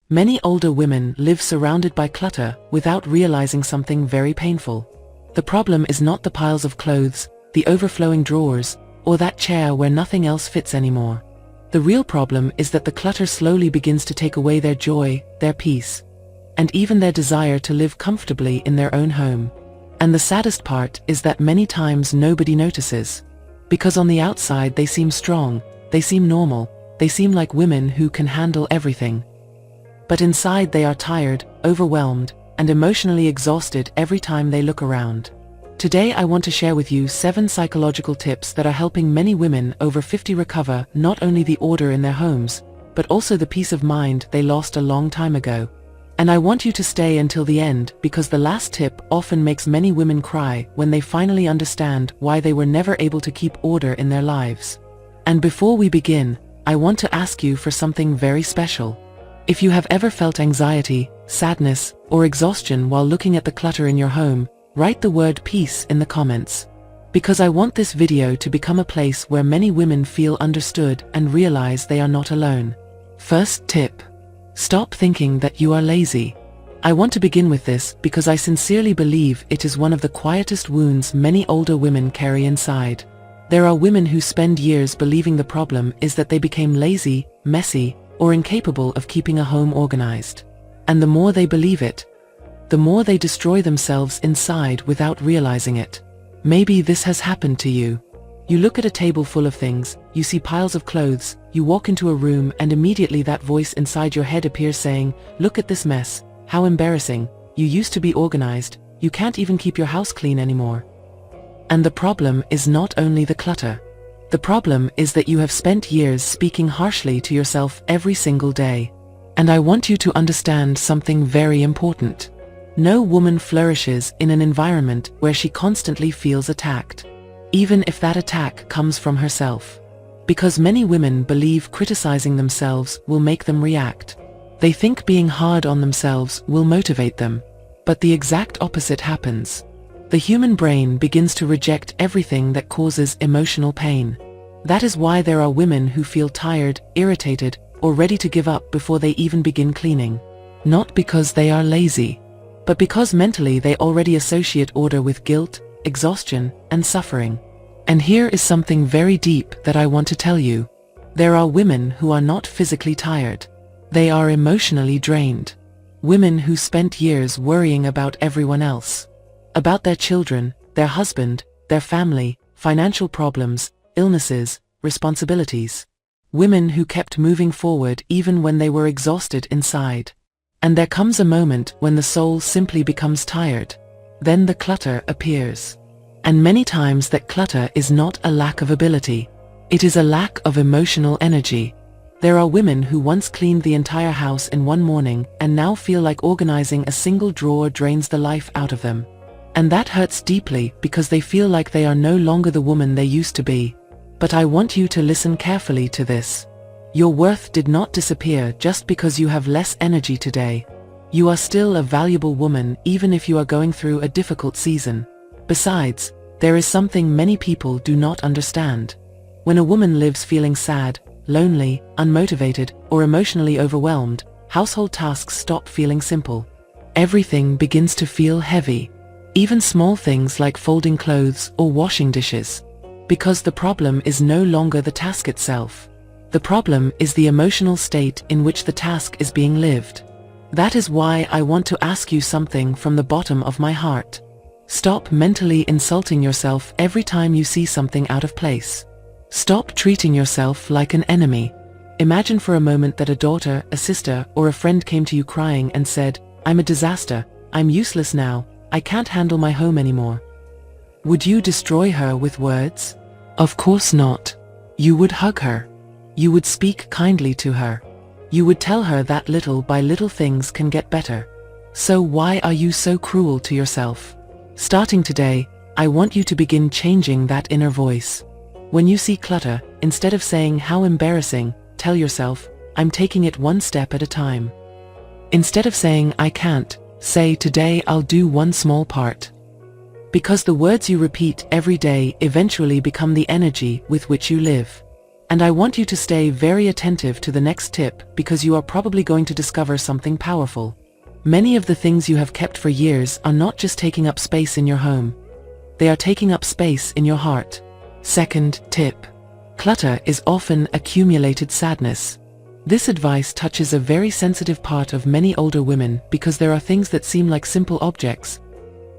Many older women live surrounded by clutter without realizing something very painful. The problem is not the piles of clothes, the overflowing drawers, or that chair where nothing else fits anymore. The real problem is that the clutter slowly begins to take away their joy, their peace, and even their desire to live comfortably in their own home. And the saddest part is that many times nobody notices. Because on the outside they seem strong, they seem normal, they seem like women who can handle everything. But inside they are tired, overwhelmed, and emotionally exhausted every time they look around. Today I want to share with you 7 psychological tips that are helping many women over 50 recover not only the order in their homes, but also the peace of mind they lost a long time ago. And I want you to stay until the end because the last tip often makes many women cry when they finally understand why they were never able to keep order in their lives. And before we begin, I want to ask you for something very special. If you have ever felt anxiety, sadness, or exhaustion while looking at the clutter in your home, write the word peace in the comments. Because I want this video to become a place where many women feel understood and realize they are not alone. First tip. Stop thinking that you are lazy. I want to begin with this because I sincerely believe it is one of the quietest wounds many older women carry inside. There are women who spend years believing the problem is that they became lazy, messy, or incapable of keeping a home organized. And the more they believe it, the more they destroy themselves inside without realizing it. Maybe this has happened to you. You look at a table full of things, you see piles of clothes, you walk into a room and immediately that voice inside your head appears saying, "Look at this mess, how embarrassing, you used to be organized, you can't even keep your house clean anymore." And the problem is not only the clutter. The problem is that you have spent years speaking harshly to yourself every single day. And I want you to understand something very important. No woman flourishes in an environment where she constantly feels attacked, even if that attack comes from herself. Because many women believe criticizing themselves will make them react. They think being hard on themselves will motivate them. But the exact opposite happens. The human brain begins to reject everything that causes emotional pain. That is why there are women who feel tired, irritated, or ready to give up before they even begin cleaning. Not because they are lazy, but because mentally they already associate order with guilt, exhaustion, and suffering. And here is something very deep that I want to tell you. There are women who are not physically tired. They are emotionally drained. Women who spent years worrying about everyone else. About their children, their husband, their family, financial problems, illnesses, responsibilities. Women who kept moving forward even when they were exhausted inside. And there comes a moment when the soul simply becomes tired. Then the clutter appears. And many times that clutter is not a lack of ability. It is a lack of emotional energy. There are women who once cleaned the entire house in one morning and now feel like organizing a single drawer drains the life out of them. And that hurts deeply because they feel like they are no longer the woman they used to be. But I want you to listen carefully to this. Your worth did not disappear just because you have less energy today. You are still a valuable woman even if you are going through a difficult season. Besides, there is something many people do not understand. When a woman lives feeling sad, lonely, unmotivated, or emotionally overwhelmed, household tasks stop feeling simple. Everything begins to feel heavy. Even small things like folding clothes or washing dishes. Because the problem is no longer the task itself. The problem is the emotional state in which the task is being lived. That is why I want to ask you something from the bottom of my heart. Stop mentally insulting yourself every time you see something out of place. Stop treating yourself like an enemy. Imagine for a moment that a daughter, a sister, or a friend came to you crying and said, "I'm a disaster, I'm useless now, I can't handle my home anymore." Would you destroy her with words? Of course not. You would hug her. You would speak kindly to her. You would tell her that little by little things can get better. So why are you so cruel to yourself? Starting today, I want you to begin changing that inner voice. When you see clutter, instead of saying "how embarrassing," tell yourself, "I'm taking it one step at a time." Instead of saying "I can't," say "today I'll do one small part." Because the words you repeat every day eventually become the energy with which you live. And I want you to stay very attentive to the next tip because you are probably going to discover something powerful. Many of the things you have kept for years are not just taking up space in your home. They are taking up space in your heart. Second tip. Clutter is often accumulated sadness. This advice touches a very sensitive part of many older women because there are things that seem like simple objects,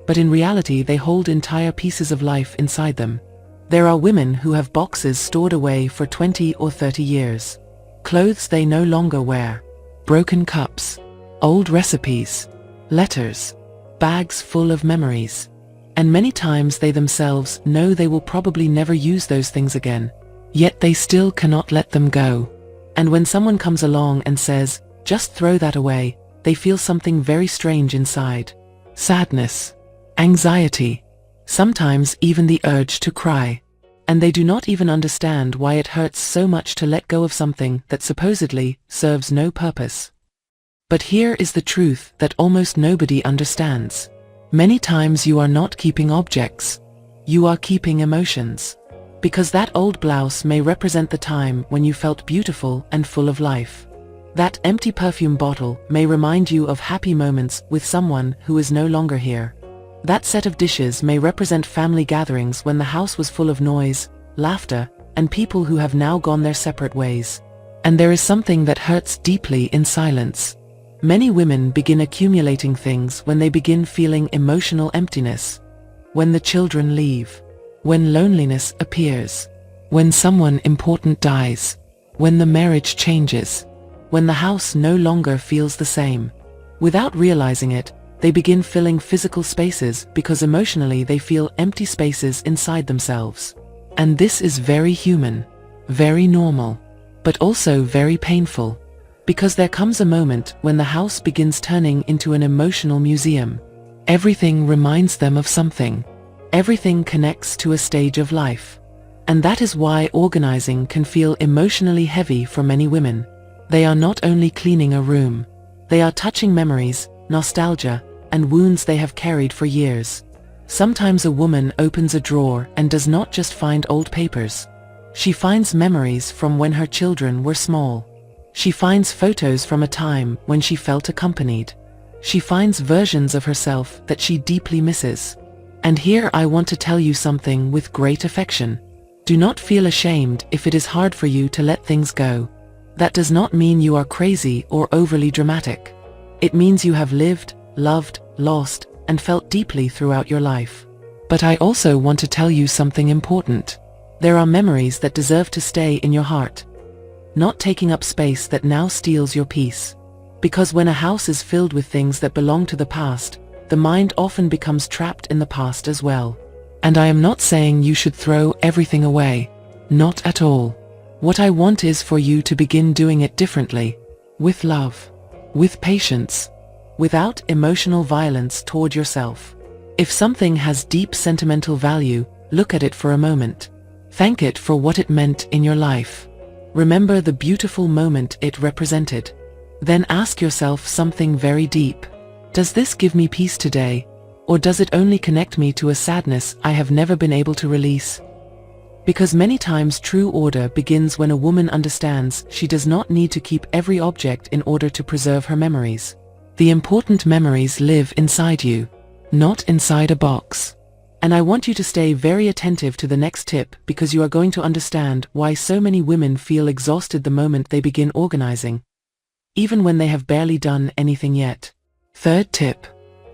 but in reality they hold entire pieces of life inside them. There are women who have boxes stored away for 20 or 30 years. Clothes they no longer wear. Broken cups. Old recipes. Letters. Bags full of memories. And many times they themselves know they will probably never use those things again. Yet they still cannot let them go. And when someone comes along and says, "Just throw that away," they feel something very strange inside. Sadness. Anxiety. Sometimes even the urge to cry. And they do not even understand why it hurts so much to let go of something that supposedly serves no purpose. But here is the truth that almost nobody understands. Many times you are not keeping objects. You are keeping emotions. Because that old blouse may represent the time when you felt beautiful and full of life. That empty perfume bottle may remind you of happy moments with someone who is no longer here. That set of dishes may represent family gatherings when the house was full of noise, laughter, and people who have now gone their separate ways. And there is something that hurts deeply in silence. Many women begin accumulating things when they begin feeling emotional emptiness. When the children leave. When loneliness appears. When someone important dies. When the marriage changes. When the house no longer feels the same. Without realizing it, they begin filling physical spaces because emotionally they feel empty spaces inside themselves. And this is very human, very normal, but also very painful. Because there comes a moment when the house begins turning into an emotional museum. Everything reminds them of something. Everything connects to a stage of life. And that is why organizing can feel emotionally heavy for many women. They are not only cleaning a room. They are touching memories, nostalgia, and wounds they have carried for years. Sometimes a woman opens a drawer and does not just find old papers. She finds memories from when her children were small. She finds photos from a time when she felt accompanied. She finds versions of herself that she deeply misses. And here I want to tell you something with great affection. Do not feel ashamed if it is hard for you to let things go. That does not mean you are crazy or overly dramatic. It means you have lived, loved, lost, and felt deeply throughout your life. But I also want to tell you something important. There are memories that deserve to stay in your heart. Not taking up space that now steals your peace. Because when a house is filled with things that belong to the past, the mind often becomes trapped in the past as well. And I am not saying you should throw everything away. Not at all. What I want is for you to begin doing it differently. With love. With patience. Without emotional violence toward yourself. If something has deep sentimental value, look at it for a moment. Thank it for what it meant in your life. Remember the beautiful moment it represented. Then ask yourself something very deep. Does this give me peace today? Or does it only connect me to a sadness I have never been able to release? Because many times true order begins when a woman understands she does not need to keep every object in order to preserve her memories. The important memories live inside you, not inside a box. And I want you to stay very attentive to the next tip because you are going to understand why so many women feel exhausted the moment they begin organizing, even when they have barely done anything yet. Third tip.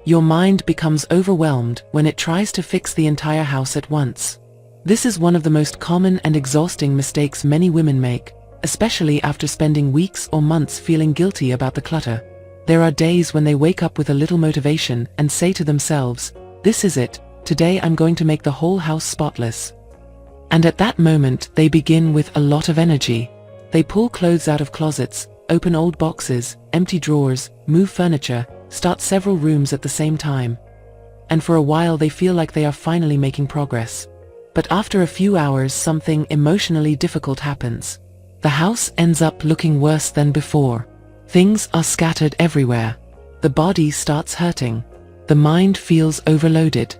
Your mind becomes overwhelmed when it tries to fix the entire house at once. This is one of the most common and exhausting mistakes many women make, especially after spending weeks or months feeling guilty about the clutter. There are days when they wake up with a little motivation and say to themselves, "This is it, today I'm going to make the whole house spotless." And at that moment they begin with a lot of energy. They pull clothes out of closets, open old boxes, empty drawers, move furniture, start several rooms at the same time. And for a while they feel like they are finally making progress. But after a few hours something emotionally difficult happens. The house ends up looking worse than before. Things are scattered everywhere. The body starts hurting. The mind feels overloaded.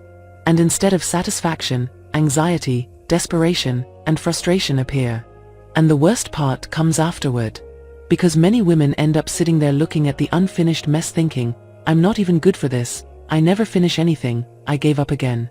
And instead of satisfaction, anxiety, desperation, and frustration appear. And the worst part comes afterward. Because many women end up sitting there looking at the unfinished mess thinking, I'm not even good for this, I never finish anything, I gave up again.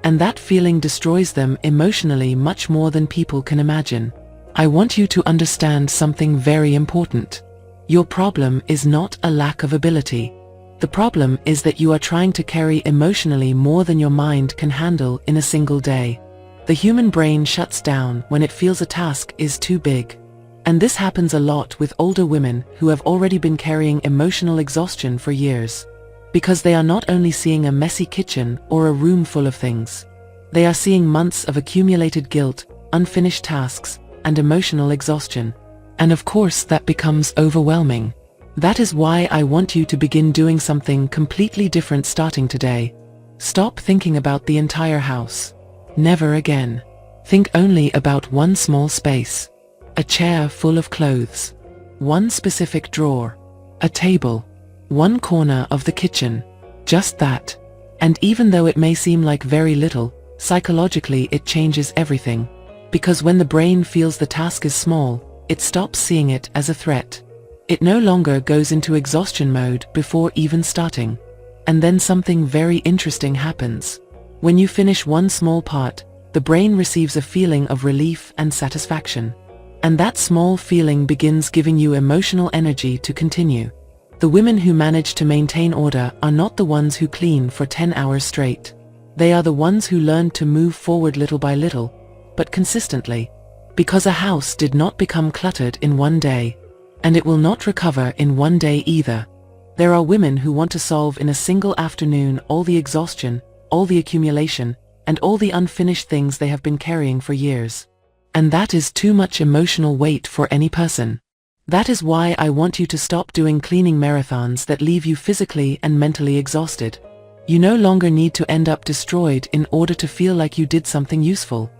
And that feeling destroys them emotionally much more than people can imagine. I want you to understand something very important. Your problem is not a lack of ability. The problem is that you are trying to carry emotionally more than your mind can handle in a single day. The human brain shuts down when it feels a task is too big. And this happens a lot with older women who have already been carrying emotional exhaustion for years. Because they are not only seeing a messy kitchen or a room full of things. They are seeing months of accumulated guilt, unfinished tasks, and emotional exhaustion. And of course that becomes overwhelming. That is why I want you to begin doing something completely different starting today. Stop thinking about the entire house. Never again. Think only about one small space. A chair full of clothes. One specific drawer. A table. One corner of the kitchen. Just that. And even though it may seem like very little, psychologically it changes everything. Because when the brain feels the task is small, it stops seeing it as a threat. It no longer goes into exhaustion mode before even starting. And then something very interesting happens. When you finish one small part, the brain receives a feeling of relief and satisfaction. And that small feeling begins giving you emotional energy to continue. The women who manage to maintain order are not the ones who clean for 10 hours straight. They are the ones who learn to move forward little by little, but consistently. Because a house did not become cluttered in one day. And it will not recover in one day either. There are women who want to solve in a single afternoon all the exhaustion, all the accumulation, and all the unfinished things they have been carrying for years. And that is too much emotional weight for any person. That is why I want you to stop doing cleaning marathons that leave you physically and mentally exhausted. You no longer need to end up destroyed in order to feel like you did something useful.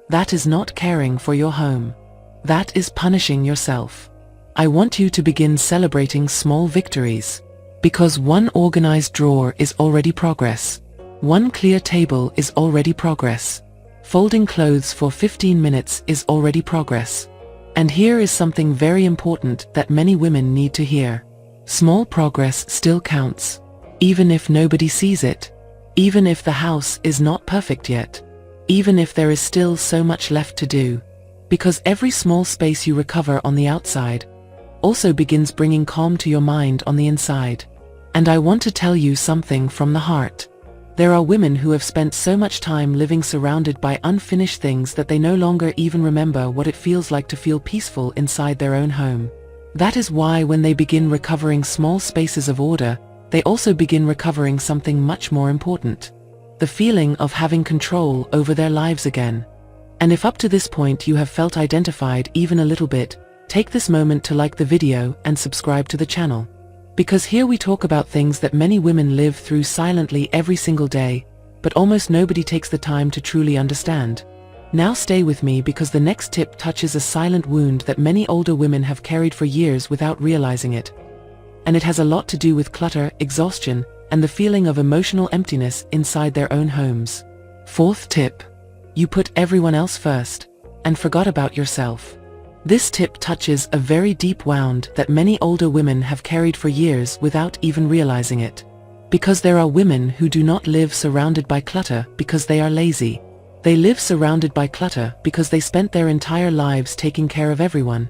That is not caring for your home. That is punishing yourself. I want you to begin celebrating small victories. Because one organized drawer is already progress. One clear table is already progress. Folding clothes for 15 minutes is already progress. And here is something very important that many women need to hear. Small progress still counts. Even if nobody sees it. Even if the house is not perfect yet. Even if there is still so much left to do. Because every small space you recover on the outside also begins bringing calm to your mind on the inside. And I want to tell you something from the heart. There are women who have spent so much time living surrounded by unfinished things that they no longer even remember what it feels like to feel peaceful inside their own home. That is why when they begin recovering small spaces of order, they also begin recovering something much more important. The feeling of having control over their lives again. And if up to this point you have felt identified even a little bit, take this moment to like the video and subscribe to the channel. Because here we talk about things that many women live through silently every single day, but almost nobody takes the time to truly understand. Now stay with me because the next tip touches a silent wound that many older women have carried for years without realizing it. And it has a lot to do with clutter, exhaustion, and the feeling of emotional emptiness inside their own homes. Fourth tip. You put everyone else first, and forgot about yourself. This tip touches a very deep wound that many older women have carried for years without even realizing it. Because there are women who do not live surrounded by clutter because they are lazy. They live surrounded by clutter because they spent their entire lives taking care of everyone,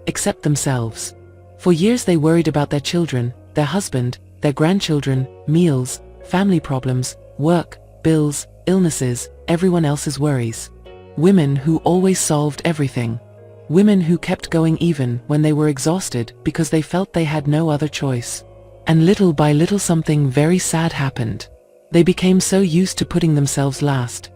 except themselves. For years they worried about their children, their husband, their grandchildren, meals, family problems, work, bills, illnesses, everyone else's worries. Women who always solved everything. Women who kept going even when they were exhausted because they felt they had no other choice. And little by little something very sad happened. They became so used to putting themselves last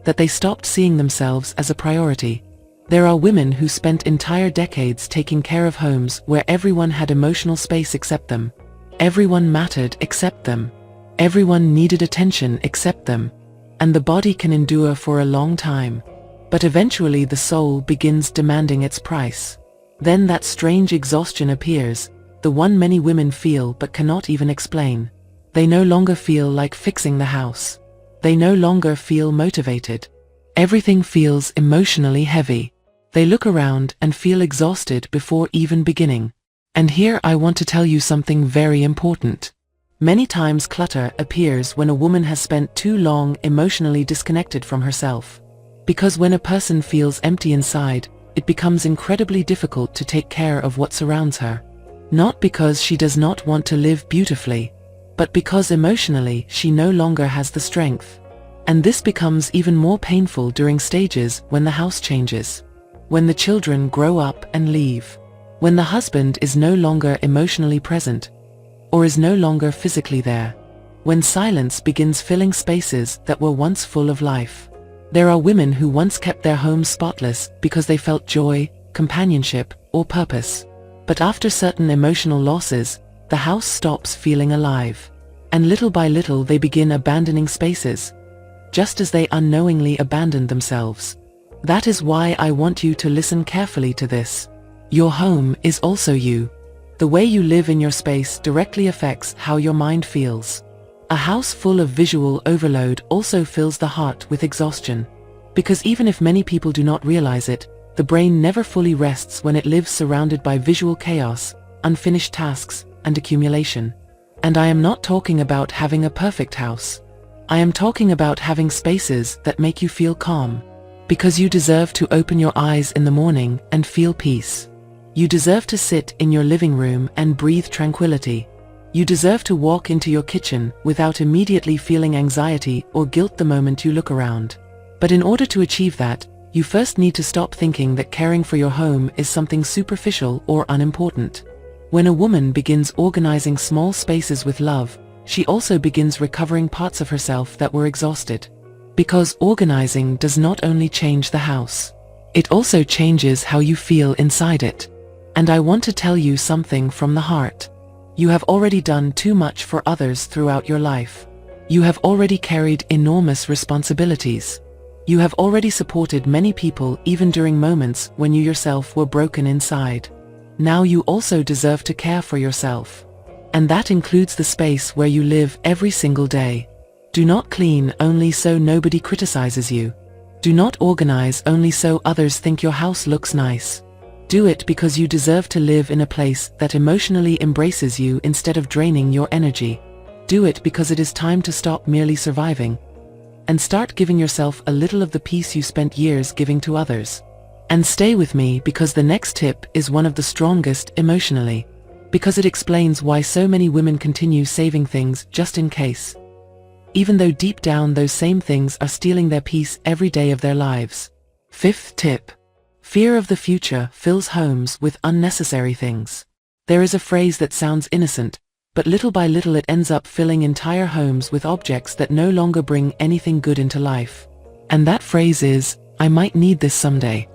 that they stopped seeing themselves as a priority. There are women who spent entire decades taking care of homes where everyone had emotional space except them. Everyone mattered except them. Everyone needed attention except them. And the body can endure for a long time. But eventually the soul begins demanding its price. Then that strange exhaustion appears, the one many women feel but cannot even explain. They no longer feel like fixing the house. They no longer feel motivated. Everything feels emotionally heavy. They look around and feel exhausted before even beginning. And here I want to tell you something very important. Many times clutter appears when a woman has spent too long emotionally disconnected from herself. Because when a person feels empty inside, it becomes incredibly difficult to take care of what surrounds her. Not because she does not want to live beautifully, but because emotionally she no longer has the strength. And this becomes even more painful during stages when the house changes. When the children grow up and leave. When the husband is no longer emotionally present, or is no longer physically there. When silence begins filling spaces that were once full of life. There are women who once kept their homes spotless because they felt joy, companionship, or purpose. But after certain emotional losses, the house stops feeling alive. And little by little they begin abandoning spaces, just as they unknowingly abandoned themselves. That is why I want you to listen carefully to this. Your home is also you. The way you live in your space directly affects how your mind feels. A house full of visual overload also fills the heart with exhaustion. Because even if many people do not realize it, the brain never fully rests when it lives surrounded by visual chaos, unfinished tasks, and accumulation. And I am not talking about having a perfect house. I am talking about having spaces that make you feel calm. Because you deserve to open your eyes in the morning and feel peace. You deserve to sit in your living room and breathe tranquility. You deserve to walk into your kitchen without immediately feeling anxiety or guilt the moment you look around. But in order to achieve that, you first need to stop thinking that caring for your home is something superficial or unimportant. When a woman begins organizing small spaces with love, she also begins recovering parts of herself that were exhausted. Because organizing does not only change the house, it also changes how you feel inside it. And I want to tell you something from the heart. You have already done too much for others throughout your life. You have already carried enormous responsibilities. You have already supported many people even during moments when you yourself were broken inside. Now you also deserve to care for yourself. And that includes the space where you live every single day. Do not clean only so nobody criticizes you. Do not organize only so others think your house looks nice. Do it because you deserve to live in a place that emotionally embraces you instead of draining your energy. Do it because it is time to stop merely surviving and start giving yourself a little of the peace you spent years giving to others. And stay with me because the next tip is one of the strongest emotionally, because it explains why so many women continue saving things just in case, even though deep down those same things are stealing their peace every day of their lives. Fifth tip. Fear of the future fills homes with unnecessary things. There is a phrase that sounds innocent, but little by little it ends up filling entire homes with objects that no longer bring anything good into life. And that phrase is, "I might need this someday."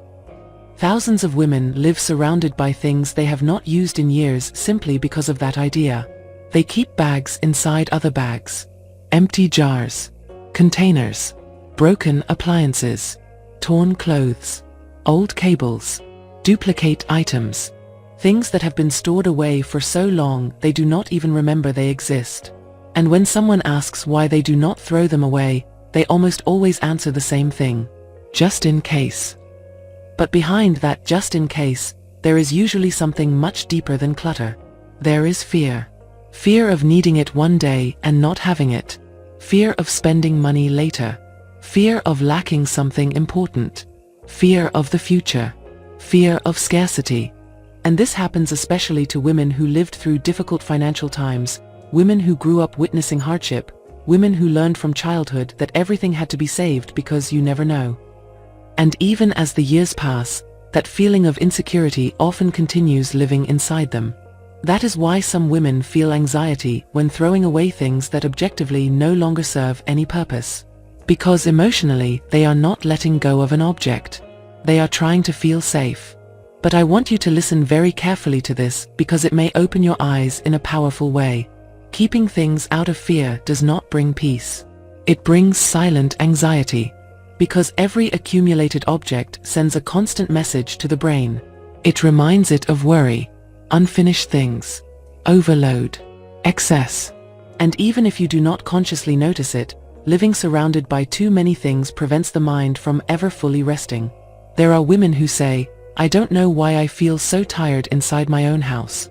Thousands of women live surrounded by things they have not used in years simply because of that idea. They keep bags inside other bags. Empty jars. Containers. Broken appliances. Torn clothes. Old cables. Duplicate items. Things that have been stored away for so long they do not even remember they exist. And when someone asks why they do not throw them away, they almost always answer the same thing: just in case. But behind that just in case, there is usually something much deeper than clutter. There is fear. Fear of needing it one day and not having it. Fear of spending money later. Fear of lacking something important. Fear of the future. Fear of scarcity. And this happens especially to women who lived through difficult financial times, women who grew up witnessing hardship, women who learned from childhood that everything had to be saved because you never know. And even as the years pass, that feeling of insecurity often continues living inside them. That is why some women feel anxiety when throwing away things that objectively no longer serve any purpose. Because emotionally, they are not letting go of an object. They are trying to feel safe. But I want you to listen very carefully to this because it may open your eyes in a powerful way. Keeping things out of fear does not bring peace. It brings silent anxiety. Because every accumulated object sends a constant message to the brain. It reminds it of worry, unfinished things, overload, excess. And even if you do not consciously notice it, living surrounded by too many things prevents the mind from ever fully resting. There are women who say, "I don't know why I feel so tired inside my own house."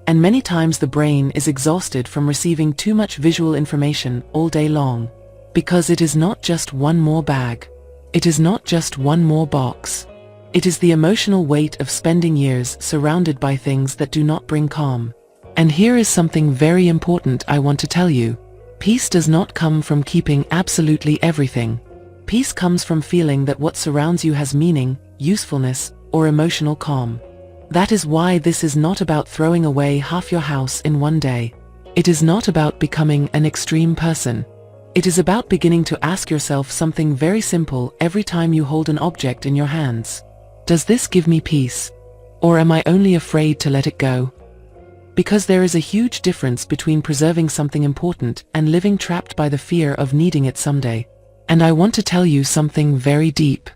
And many times the brain is exhausted from receiving too much visual information all day long. Because it is not just one more bag. It is not just one more box. It is the emotional weight of spending years surrounded by things that do not bring calm. And here is something very important I want to tell you. Peace does not come from keeping absolutely everything. Peace comes from feeling that what surrounds you has meaning, usefulness, or emotional calm. That is why this is not about throwing away half your house in one day. It is not about becoming an extreme person. It is about beginning to ask yourself something very simple every time you hold an object in your hands. Does this give me peace? Or am I only afraid to let it go? Because there is a huge difference between preserving something important and living trapped by the fear of needing it someday. And I want to tell you something very deep.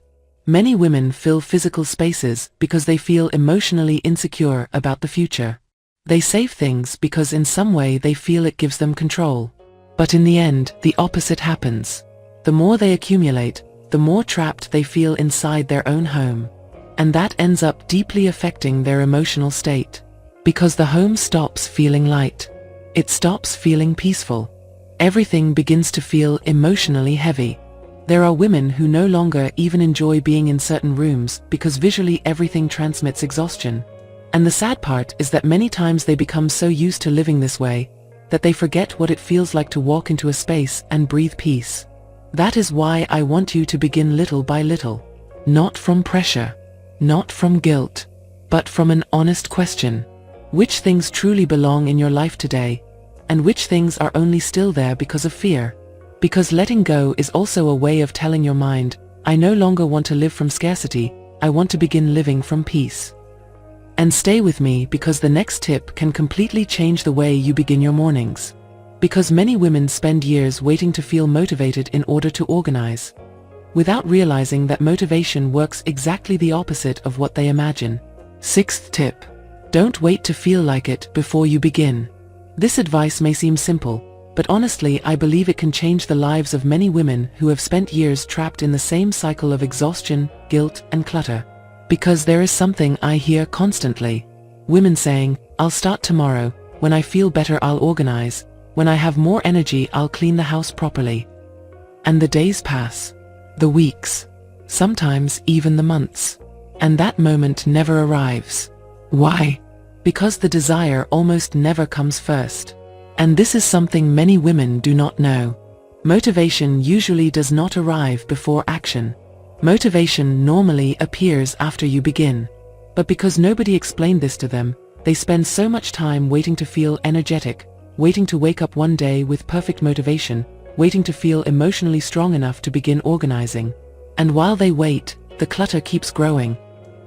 Many women fill physical spaces because they feel emotionally insecure about the future. They save things because in some way they feel it gives them control. But in the end, the opposite happens. The more they accumulate, the more trapped they feel inside their own home. And that ends up deeply affecting their emotional state. Because the home stops feeling light. It stops feeling peaceful. Everything begins to feel emotionally heavy. There are women who no longer even enjoy being in certain rooms because visually everything transmits exhaustion. And the sad part is that many times they become so used to living this way that they forget what it feels like to walk into a space and breathe peace. That is why I want you to begin little by little. Not from pressure, not from guilt, but from an honest question. Which things truly belong in your life today, and which things are only still there because of fear? Because letting go is also a way of telling your mind, I no longer want to live from scarcity, I want to begin living from peace. And stay with me because the next tip can completely change the way you begin your mornings. Because many women spend years waiting to feel motivated in order to organize, without realizing that motivation works exactly the opposite of what they imagine. Sixth tip. Don't wait to feel like it before you begin. This advice may seem simple, but honestly I believe it can change the lives of many women who have spent years trapped in the same cycle of exhaustion, guilt, and clutter. Because there is something I hear constantly. Women saying, I'll start tomorrow, when I feel better I'll organize, when I have more energy I'll clean the house properly. And the days pass. The weeks. Sometimes even the months. And that moment never arrives. Why? Because the desire almost never comes first. And this is something many women do not know. Motivation usually does not arrive before action. Motivation normally appears after you begin. But because nobody explained this to them, they spend so much time waiting to feel energetic, waiting to wake up one day with perfect motivation, waiting to feel emotionally strong enough to begin organizing. And while they wait, the clutter keeps growing.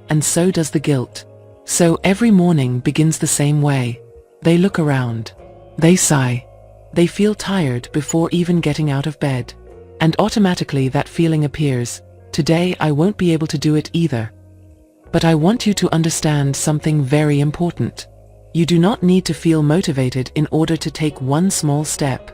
And so does the guilt. So every morning begins the same way. They look around. They sigh. They feel tired before even getting out of bed. And automatically that feeling appears. Today I won't be able to do it either. But I want you to understand something very important. You do not need to feel motivated in order to take one small step.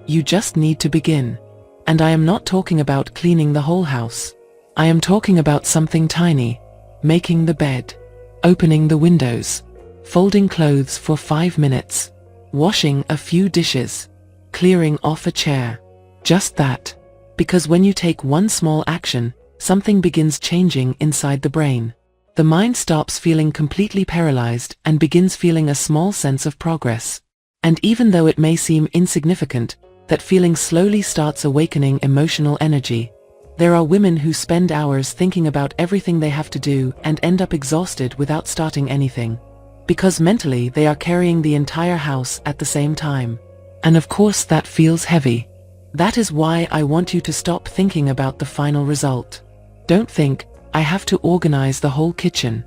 You just need to begin. And I am not talking about cleaning the whole house. I am talking about something tiny. Making the bed. Opening the windows. Folding clothes for 5 minutes. Washing a few dishes. Clearing off a chair. Just that. Because when you take one small action, something begins changing inside the brain. The mind stops feeling completely paralyzed and begins feeling a small sense of progress. And even though it may seem insignificant, that feeling slowly starts awakening emotional energy. There are women who spend hours thinking about everything they have to do and end up exhausted without starting anything. Because mentally they are carrying the entire house at the same time. And of course that feels heavy. That is why I want you to stop thinking about the final result. Don't think, I have to organize the whole kitchen.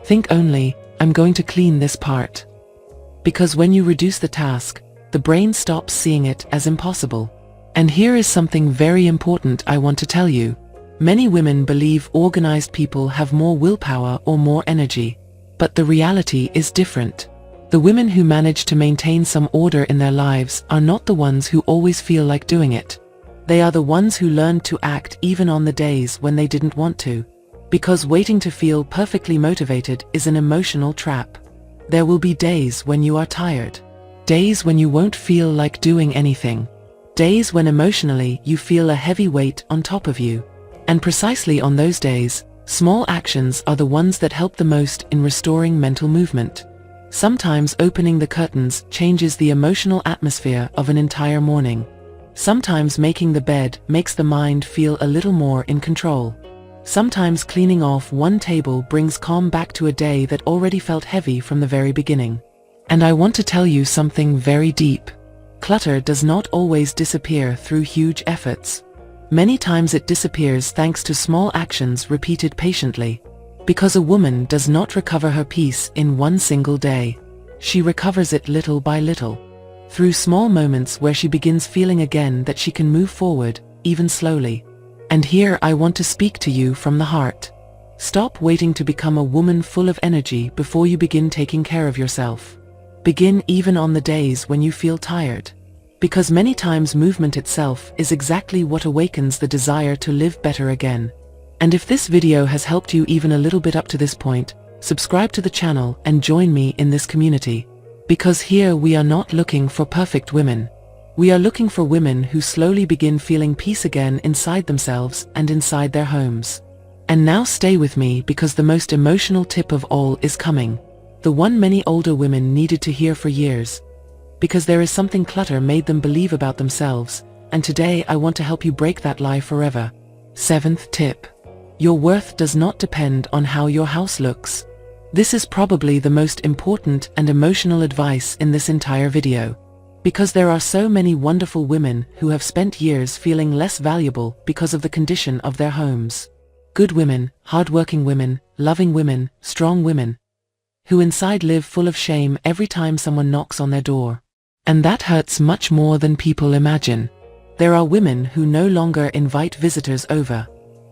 Think only, I'm going to clean this part. Because when you reduce the task, the brain stops seeing it as impossible. And here is something very important I want to tell you. Many women believe organized people have more willpower or more energy. But the reality is different. The women who manage to maintain some order in their lives are not the ones who always feel like doing it. They are the ones who learned to act even on the days when they didn't want to. Because waiting to feel perfectly motivated is an emotional trap. There will be days when you are tired. Days when you won't feel like doing anything. Days when emotionally you feel a heavy weight on top of you. And precisely on those days, small actions are the ones that help the most in restoring mental movement. Sometimes opening the curtains changes the emotional atmosphere of an entire morning. Sometimes making the bed makes the mind feel a little more in control. Sometimes cleaning off one table brings calm back to a day that already felt heavy from the very beginning. And I want to tell you something very deep. Clutter does not always disappear through huge efforts. Many times it disappears thanks to small actions repeated patiently. Because a woman does not recover her peace in one single day. She recovers it little by little. Through small moments where she begins feeling again that she can move forward, even slowly. And here I want to speak to you from the heart. Stop waiting to become a woman full of energy before you begin taking care of yourself. Begin even on the days when you feel tired. Because many times movement itself is exactly what awakens the desire to live better again. And if this video has helped you even a little bit up to this point, subscribe to the channel and join me in this community. Because here we are not looking for perfect women. We are looking for women who slowly begin feeling peace again inside themselves and inside their homes. And now stay with me because the most emotional tip of all is coming. The one many older women needed to hear for years. Because there is something clutter made them believe about themselves, and today I want to help you break that lie forever. 7th tip. Your worth does not depend on how your house looks. This is probably the most important and emotional advice in this entire video. Because there are so many wonderful women who have spent years feeling less valuable because of the condition of their homes. Good women, hardworking women, loving women, strong women. Who inside live full of shame every time someone knocks on their door. And that hurts much more than people imagine. There are women who no longer invite visitors over.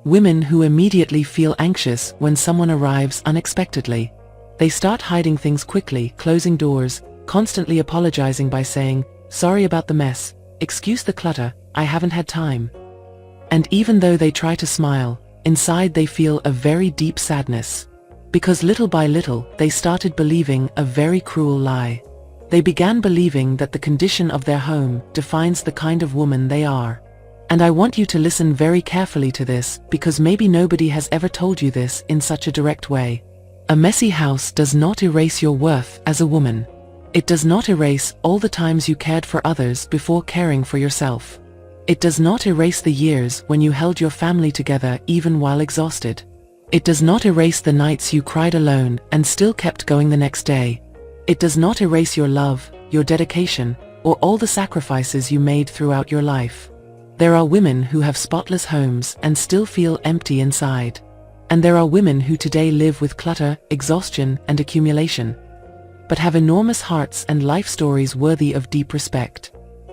Women who immediately feel anxious when someone arrives unexpectedly. They start hiding things quickly, closing doors, constantly apologizing by saying, "Sorry about the mess, excuse the clutter, I haven't had time." And even though they try to smile, inside they feel a very deep sadness. Because little by little, they started believing a very cruel lie. They began believing that the condition of their home defines the kind of woman they are. And I want you to listen very carefully to this, because maybe nobody has ever told you this in such a direct way. A messy house does not erase your worth as a woman. It does not erase all the times you cared for others before caring for yourself. It does not erase the years when you held your family together even while exhausted. It does not erase the nights you cried alone and still kept going the next day. It does not erase your love, your dedication, or all the sacrifices you made throughout your life. There are women who have spotless homes and still feel empty inside. And there are women who today live with clutter, exhaustion, and accumulation. But have enormous hearts and life stories worthy of deep respect.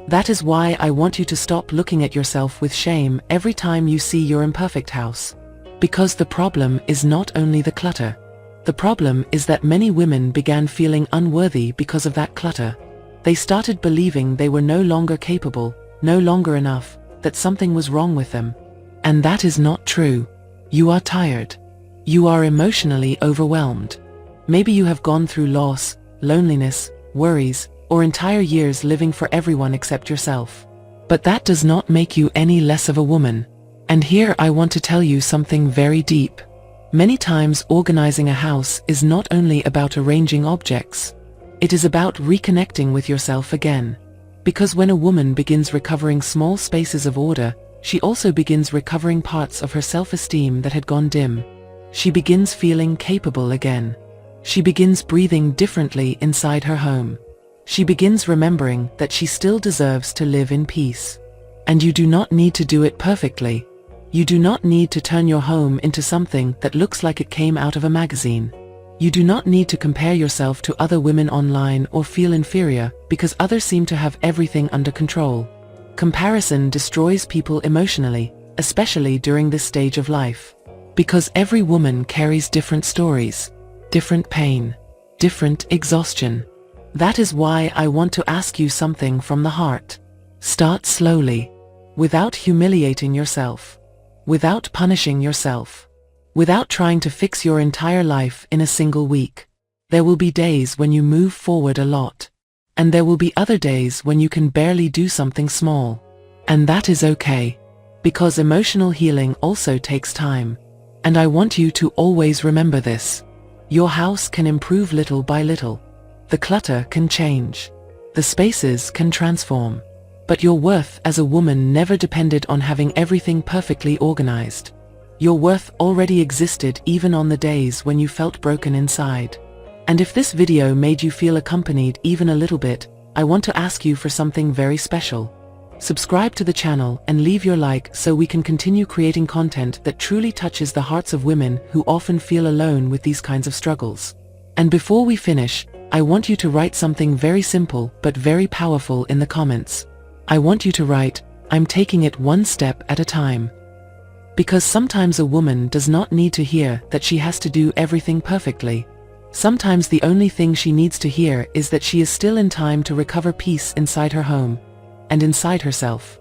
That is why I want you to stop looking at yourself with shame every time you see your imperfect house. Because the problem is not only the clutter. The problem is that many women began feeling unworthy because of that clutter. They started believing they were no longer capable, no longer enough, that something was wrong with them. And that is not true. You are tired. You are emotionally overwhelmed. Maybe you have gone through loss, loneliness, worries, or entire years living for everyone except yourself. But that does not make you any less of a woman. And here I want to tell you something very deep. Many times organizing a house is not only about arranging objects. It is about reconnecting with yourself again. Because when a woman begins recovering small spaces of order, she also begins recovering parts of her self-esteem that had gone dim. She begins feeling capable again. She begins breathing differently inside her home. She begins remembering that she still deserves to live in peace. And you do not need to do it perfectly. You do not need to turn your home into something that looks like it came out of a magazine. You do not need to compare yourself to other women online or feel inferior because others seem to have everything under control. Comparison destroys people emotionally, especially during this stage of life. Because every woman carries different stories, different pain, different exhaustion. That is why I want to ask you something from the heart. Start slowly, without humiliating yourself. Without punishing yourself. without trying to fix your entire life in a single week. There will be days when you move forward a lot. And there will be other days when you can barely do something small. And that is okay. Because emotional healing also takes time. And I want you to always remember this. Your house can improve little by little. The clutter can change. The spaces can transform. But your worth as a woman never depended on having everything perfectly organized. Your worth already existed even on the days when you felt broken inside. And if this video made you feel accompanied even a little bit, I want to ask you for something very special. Subscribe to the channel and leave your like so we can continue creating content that truly touches the hearts of women who often feel alone with these kinds of struggles. And before we finish, I want you to write something very simple but very powerful in the comments. I want you to write, "I'm taking it one step at a time." Because sometimes a woman does not need to hear that she has to do everything perfectly. Sometimes the only thing she needs to hear is that she is still in time to recover peace inside her home and inside herself.